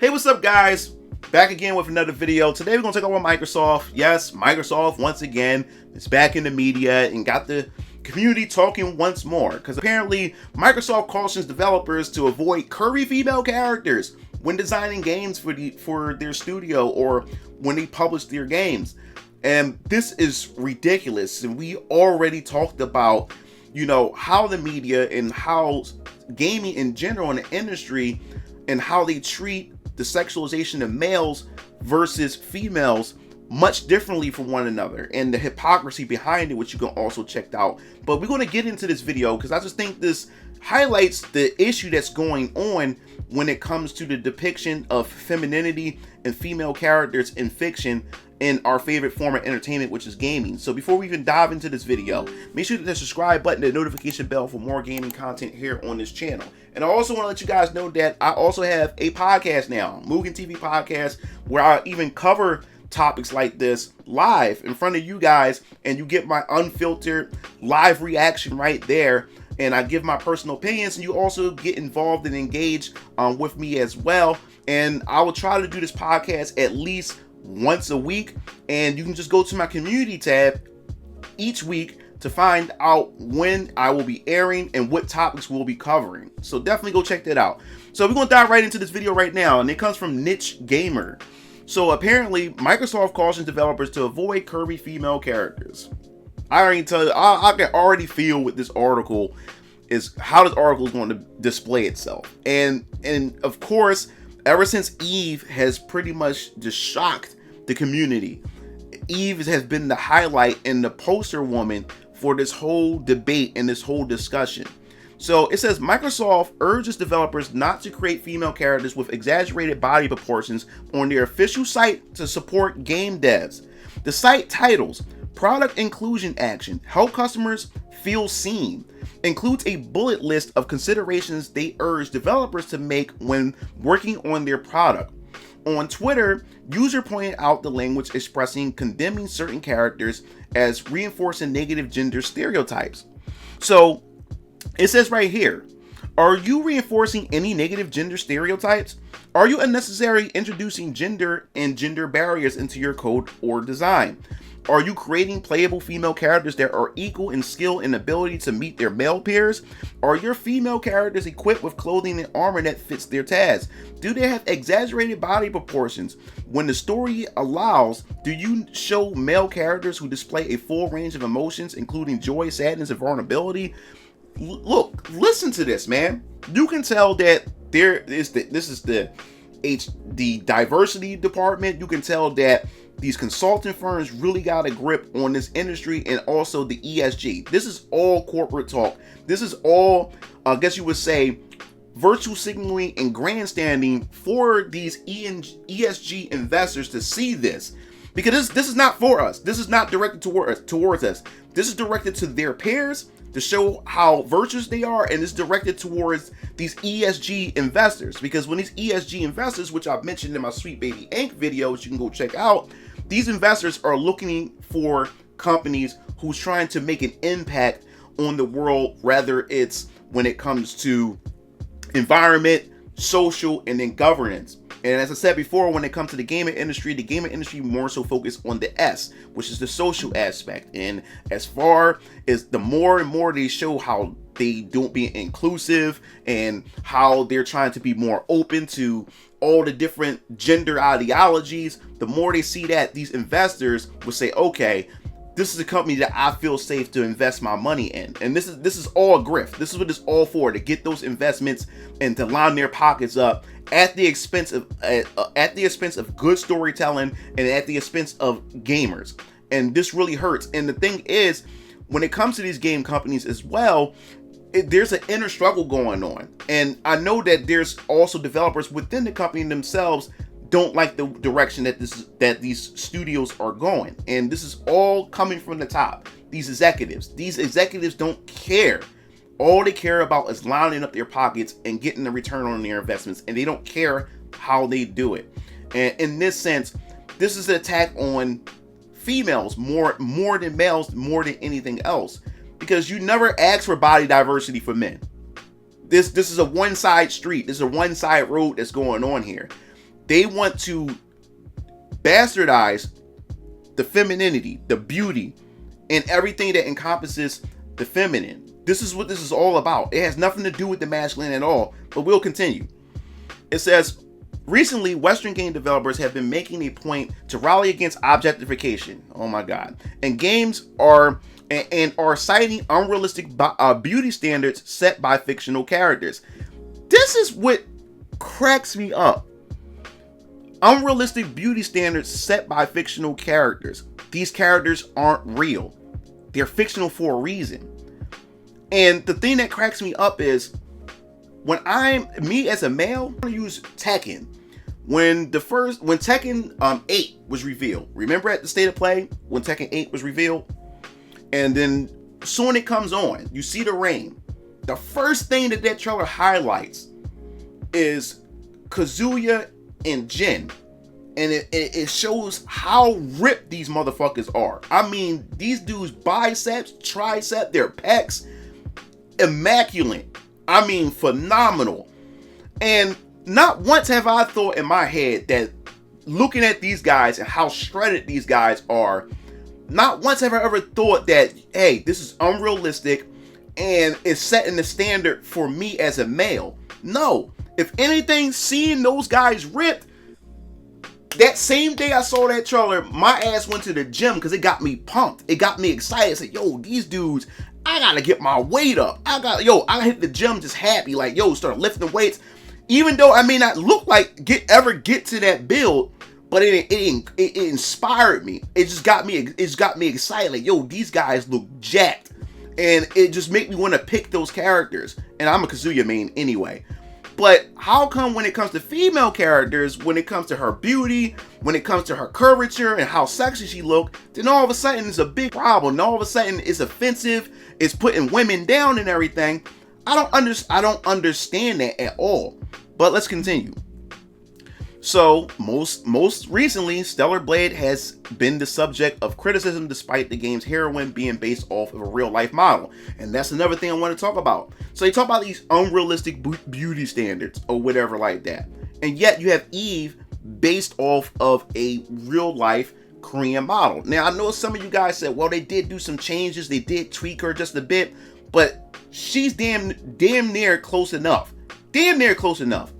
Hey, what's up, guys? Back again with another video. Today we're going to talk about Microsoft. Yes, Microsoft once again is back in the media and got the community talking once more, because apparently Microsoft cautions developers to avoid curvy female characters when designing games for their studio or when they publish their games. And this is ridiculous. And we already talked about, how the media and how gaming in general in the industry and how they treat the sexualization of males versus females much differently from one another, and the hypocrisy behind it, which you can also check out. But we're going to get into this video because I just think this highlights the issue that's going on when it comes to the depiction of femininity and female characters in fiction in our favorite form of entertainment, which is gaming. So before we even dive into this video, make sure to hit the subscribe button and the notification bell for more gaming content here on this channel. And I also want to let you guys know that I also have a podcast now, Mugen TV Podcast, where I even cover topics like this live in front of you guys, and you get my unfiltered live reaction right there, and I give my personal opinions, and you also get involved and engaged with me as well. And I will try to do this podcast at least once a week, and you can just go to my community tab each week to find out when I will be airing and what topics we'll be covering. So definitely go check that out. So we're going to dive right into this video right now, and it comes from Niche Gamer. So apparently Microsoft cautions developers to avoid curvy female characters. I already tell you, I can already feel what this article is, how this article is going to display itself. And of course, ever since Eve has pretty much just shocked the community, Eve has been the highlight and the poster woman for this whole debate and this whole discussion. So it says Microsoft urges developers not to create female characters with exaggerated body proportions on their official site to support game devs. The site titles Product Inclusion Action, Help Customers Feel Seen, includes a bullet list of considerations they urge developers to make when working on their product. On Twitter, user pointed out the language expressing condemning certain characters as reinforcing negative gender stereotypes. So it says right here, are you reinforcing any negative gender stereotypes? Are you unnecessarily introducing gender and gender barriers into your code or design? Are you creating playable female characters that are equal in skill and ability to meet their male peers? Are your female characters equipped with clothing and armor that fits their tasks? Do they have exaggerated body proportions? When the story allows, do you show male characters who display a full range of emotions, including joy, sadness, and vulnerability? Look, listen to this, man. You can tell that this is the diversity department. You can tell that these consulting firms really got a grip on this industry, and also the ESG. This is all corporate talk. This is all, I guess you would say, virtual signaling and grandstanding for these ESG investors to see this. Because this is not for us. This is not directed towards us. This is directed to their peers to show how virtuous they are, and it's directed towards these ESG investors. Because when these ESG investors, which I've mentioned in my Sweet Baby Inc. video, which you can go check out, these investors are looking for companies who's trying to make an impact on the world, whether it's when it comes to environment, social, and then governance. And as I said before, when it comes to the gaming industry more so focused on the S, which is the social aspect. And as far as the more and more they show how they don't be inclusive and how they're trying to be more open to all the different gender ideologies, the more they see that, these investors will say, okay, this is a company that I feel safe to invest my money in. And this is all grift. This is what it's all for, to get those investments and to line their pockets up at the expense of good storytelling and at the expense of gamers. And this really hurts. And the thing is, when it comes to these game companies as well, there's an inner struggle going on. And I know that there's also developers within the company themselves don't like the direction that these studios are going. And this is all coming from the top. These executives don't care. All they care about is lining up their pockets and getting the return on their investments, and they don't care how they do it. And in this sense, this is an attack on females more than males, more than anything else, because you never ask for body diversity for men. This is a one-side street. This is a one-side road that's going on here. They want to bastardize the femininity, the beauty, and everything that encompasses the feminine. This is what this is all about. It has nothing to do with the masculine at all, but we'll continue. It says, recently, Western game developers have been making a point to rally against objectification. Oh my God. And games are citing unrealistic beauty standards set by fictional characters. This is what cracks me up. Unrealistic beauty standards set by fictional characters. These characters aren't real. They're fictional for a reason. And the thing that cracks me up is when me as a male, I'm gonna use Tekken. When Tekken 8 was revealed, remember at the State of Play when Tekken 8 was revealed? And then soon it comes on, you see the rain. The first thing that trailer highlights is Kazuya and Jin. And it shows how ripped these motherfuckers are. I mean, these dudes' biceps, tricep, their pecs, immaculate. I mean, phenomenal. And not once have I thought in my head that looking at these guys and how shredded these guys are, not once have I ever thought that, hey, this is unrealistic and it's setting the standard for me as a male. No. If anything, seeing those guys ripped, that same day I saw that trailer, my ass went to the gym because it got me pumped. It got me excited. I said, yo, these dudes, I gotta get my weight up. I hit the gym just happy. Like, yo, start lifting weights. Even though I may not look like ever get to that build, but it inspired me. It just got me excited. Like, yo, these guys look jacked. And it just made me want to pick those characters. And I'm a Kazuya main anyway. But how come when it comes to female characters, when it comes to her beauty, when it comes to her curvature and how sexy she look, then all of a sudden it's a big problem. And all of a sudden it's offensive, it's putting women down and everything. I don't understand that at all. But let's continue. So most recently, Stellar Blade has been the subject of criticism despite the game's heroine being based off of a real life model. And that's another thing I want to talk about. So they talk about these unrealistic beauty standards or whatever like that. And yet you have Eve based off of a real life Korean model. Now I know some of you guys said, well, they did do some changes. They did tweak her just a bit, but she's damn near close enough. Damn near close enough.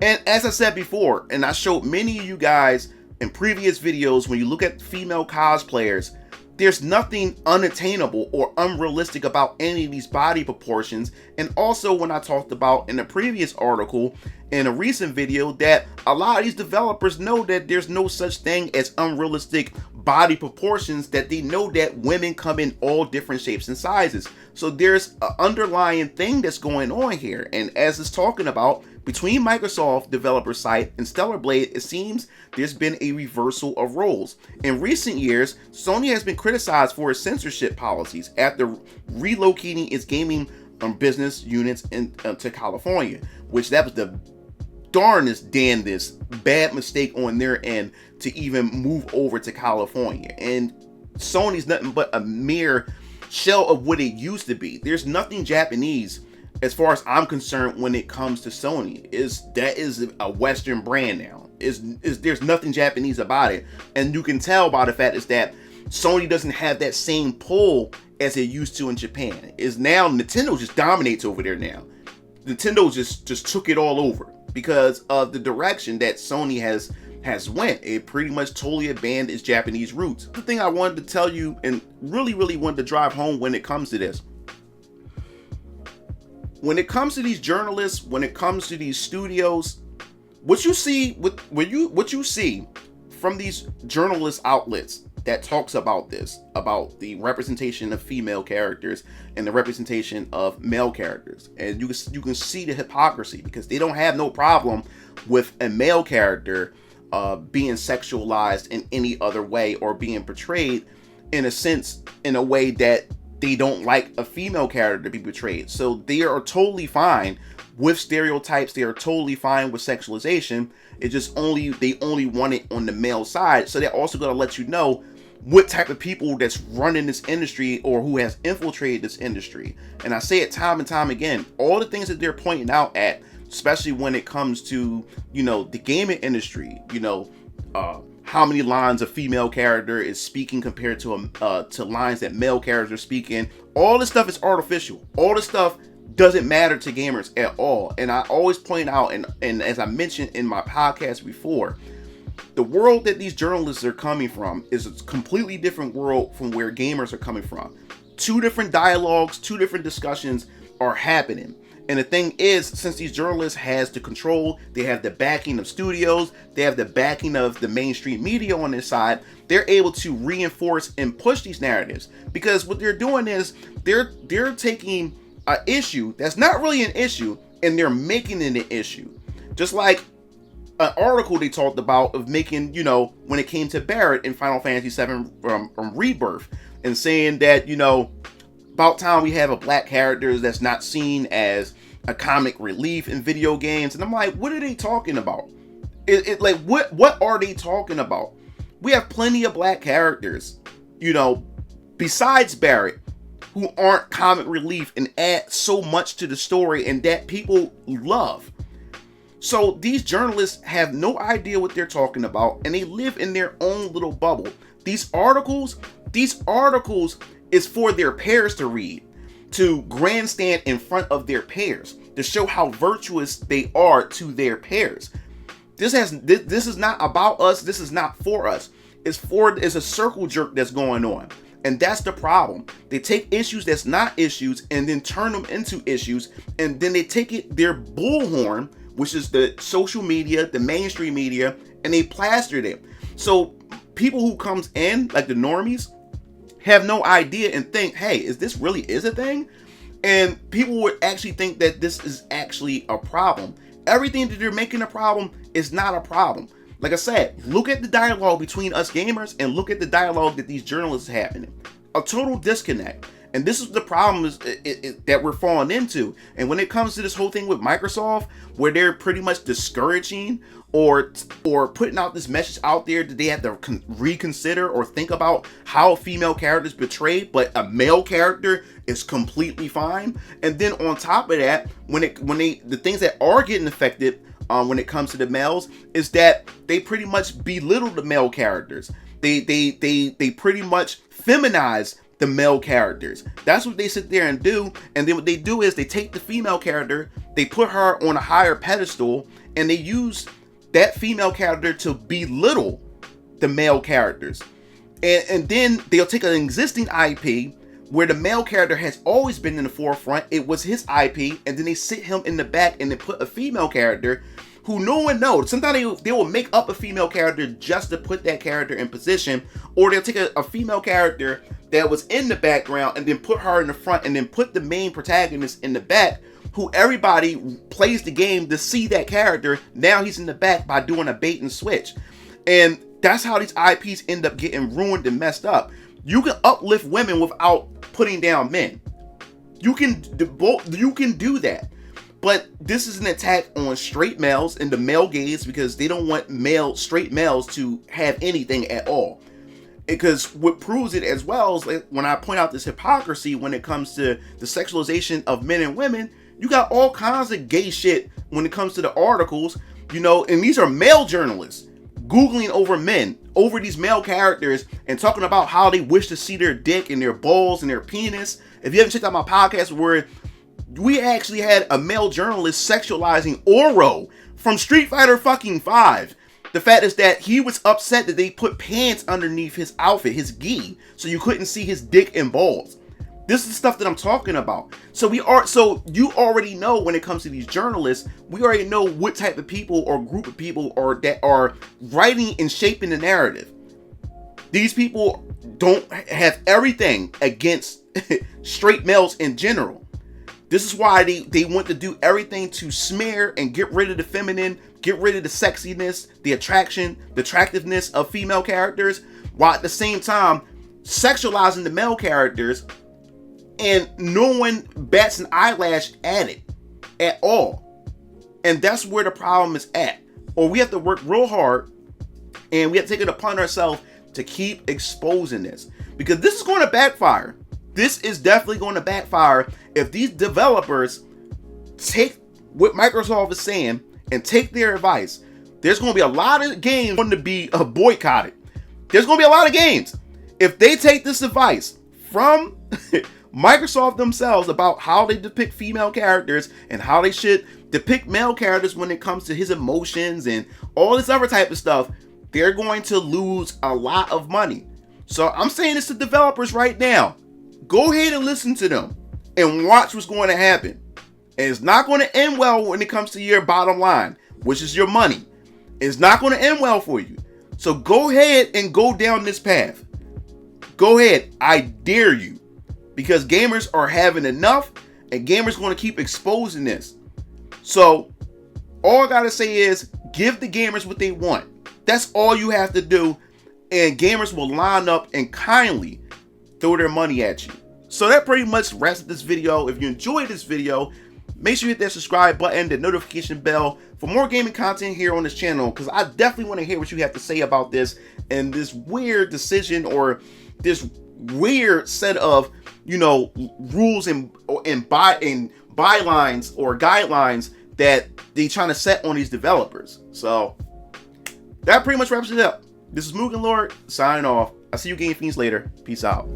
And as I said before, and I showed many of you guys in previous videos, when you look at female cosplayers, there's nothing unattainable or unrealistic about any of these body proportions. And also when I talked about in a previous article, in a recent video, that a lot of these developers know that there's no such thing as unrealistic body proportions, that they know that women come in all different shapes and sizes. So there's an underlying thing that's going on here. And as it's talking about, between Microsoft developer site and Stellar Blade, it seems there's been a reversal of roles. In recent years, Sony has been criticized for its censorship policies after relocating its gaming business units to California, which that was the damnedest bad mistake on their end to even move over to California. And Sony's nothing but a mere shell of what it used to be. There's nothing Japanese, as far as I'm concerned, when it comes to Sony. That is a Western brand now. There's nothing Japanese about it. And you can tell by the fact is that Sony doesn't have that same pull as it used to in Japan. Is now Nintendo just dominates over there now. Nintendo just took it all over because of the direction that Sony has went. It pretty much totally abandoned its Japanese roots. The thing I wanted to tell you and really wanted to drive home when it comes to this. When it comes to these journalists, when it comes to these studios, what you see from these journalist outlets that talks about this, about the representation of female characters and the representation of male characters, and you can see the hypocrisy, because they don't have no problem with a male character being sexualized in any other way or being portrayed in a way that they don't like a female character to be portrayed. So they are totally fine with stereotypes. They are totally fine with sexualization. It just they only want it on the male side. So they're also going to let you know what type of people that's running this industry or who has infiltrated this industry. And I say it time and time again, all the things that they're pointing out at especially when it comes to, you know, the gaming industry, you know, how many lines a female character is speaking compared to lines that male characters are speaking. All this stuff is artificial. All this stuff doesn't matter to gamers at all. And I always point out, and as I mentioned in my podcast before, the world that these journalists are coming from is a completely different world from where gamers are coming from. Two different dialogues, two different discussions are happening. And the thing is, since these journalists has the control, they have the backing of studios, they have the backing of the mainstream media on their side, they're able to reinforce and push these narratives. Because what they're doing is they're taking an issue that's not really an issue and they're making it an issue. Just like an article they talked about of making, you know, when it came to Barrett in Final Fantasy VII Rebirth, and saying that, you know, about time we have a black character that's not seen as a comic relief in video games. And I'm like, what are they talking about? Like, what are they talking about? We have plenty of black characters, you know, besides Barrett, who aren't comic relief and add so much to the story and that people love. So these journalists have no idea what they're talking about, and they live in their own little bubble. These articles is for their peers to read, to grandstand in front of their peers, to show how virtuous they are to their peers. This is not about us. This is not for us. It's a circle jerk that's going on. And that's the problem. They take issues that's not issues and then turn them into issues. And then they take their bullhorn, which is the social media, the mainstream media, and they plaster them. So people who comes in, like the normies, have no idea and think, hey, is this really is a thing? And people would actually think that this is actually a problem. Everything that they're making a problem is not a problem. Like I said, look at the dialogue between us gamers and look at the dialogue that these journalists are having. A total disconnect. And this is the problem that we're falling into. And when it comes to this whole thing with Microsoft, where they're pretty much discouraging or putting out this message out there that they have to reconsider or think about how a female character is portrayed, but a male character is completely fine. And then on top of that, the things that are getting affected when it comes to the males is that they pretty much belittle the male characters. They pretty much feminize the male characters. That's what they sit there and do. And then what they do is they take the female character, they put her on a higher pedestal, and they use that female character to belittle the male characters. And then they'll take an existing IP where the male character has always been in the forefront. It was his IP, and then they sit him in the back and they put a female character who no one knows. Sometimes they will make up a female character just to put that character in position, or they'll take a female character that was in the background and then put her in the front and then put the main protagonist in the back, who everybody plays the game to see that character. Now he's in the back by doing a bait and switch. And that's how these IPs end up getting ruined and messed up. You can uplift women without putting down men. You can do that. But this is an attack on straight males and the male gaze, because they don't want straight males to have anything at all. Because what proves it as well is, like, when I point out this hypocrisy when it comes to the sexualization of men and women, you got all kinds of gay shit when it comes to the articles, you know, and these are male journalists Googling over these male characters and talking about how they wish to see their dick and their balls and their penis. If you haven't checked out my podcast where we actually had a male journalist sexualizing Oro from Street Fighter fucking 5. The fact is that he was upset that they put pants underneath his outfit, his gi, so you couldn't see his dick and balls. This is the stuff that I'm talking about. So you already know when it comes to these journalists, we already know what type of people or group of people that are writing and shaping the narrative. These people don't have everything against straight males in general. This is why they want to do everything to smear and get rid of the feminine, get rid of the sexiness, the attraction, the attractiveness of female characters, while at the same time sexualizing the male characters, and no one bats an eyelash at it at all. And that's where the problem is at. Or we have to work real hard and we have to take it upon ourselves to keep exposing this, because this is going to backfire. This is definitely going to backfire if these developers take what Microsoft is saying and take their advice, there's going to be a lot of games going to be boycotted. There's going to be a lot of games. If they take this advice from Microsoft themselves about how they depict female characters and how they should depict male characters when it comes to his emotions and all this other type of stuff, they're going to lose a lot of money. So I'm saying this to developers right now. Go ahead and listen to them and watch what's going to happen. And it's not going to end well when it comes to your bottom line, which is your money. It's not going to end well for you. So go ahead and go down this path. Go ahead. I dare you. Because gamers are having enough and gamers are going to keep exposing this. So all I got to say is give the gamers what they want. That's all you have to do. And gamers will line up and kindly throw their money at you. So that pretty much wraps up this video. If you enjoyed this video, make sure you hit that subscribe button, the notification bell for more gaming content here on this channel, because I definitely want to hear what you have to say about this and this weird decision or this weird set of, you know, rules and bylines or guidelines that they trying to set on these developers. So that pretty much wraps it up. This is MugenLord signing off. I'll see you game fiends later. Peace out.